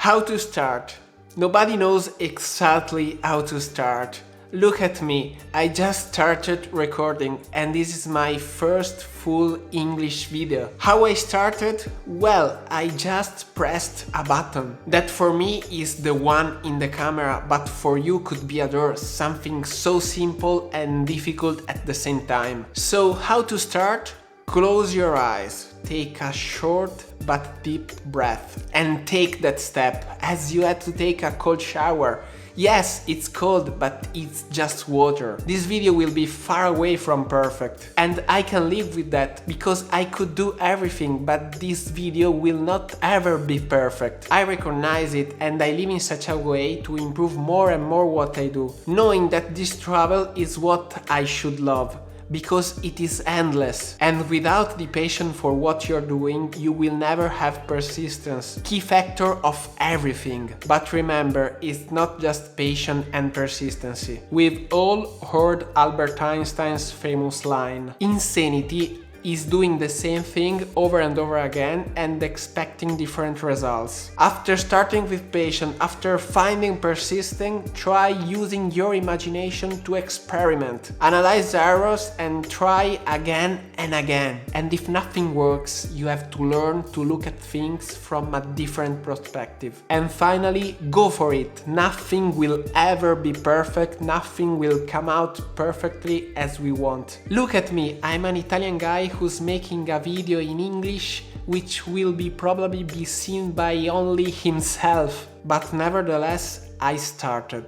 How to start? Nobody knows exactly how to start. Look at me, I just started recording and this is my first full English video. How I started? Well, I just pressed a button. That for me is the one in the camera, but for you could be something so simple and difficult at the same time. So how to start? Close your eyes, take a short but deep breath and take that step as you had to take a cold shower. Yes, it's cold, but it's just water. This video will be far away from perfect. And I can live with that, because I could do everything, but this video will not ever be perfect. I recognize it and I live in such a way to improve more and more what I do, knowing that this travel is what I should love, because it is endless. And without the passion for what you're doing, you will never have persistence. Key factor of everything. But remember, it's not just passion and persistency. We've all heard Albert Einstein's famous line: insanity is doing the same thing over and over again and expecting different results. After starting with patience, after finding persisting, try using your imagination to experiment. Analyze the errors and try again and again. And if nothing works, you have to learn to look at things from a different perspective. And finally, go for it. Nothing will ever be perfect, nothing will come out perfectly as we want. Look at me, I'm an Italian guy who's making a video in English which will probably be seen by only himself, but nevertheless I started.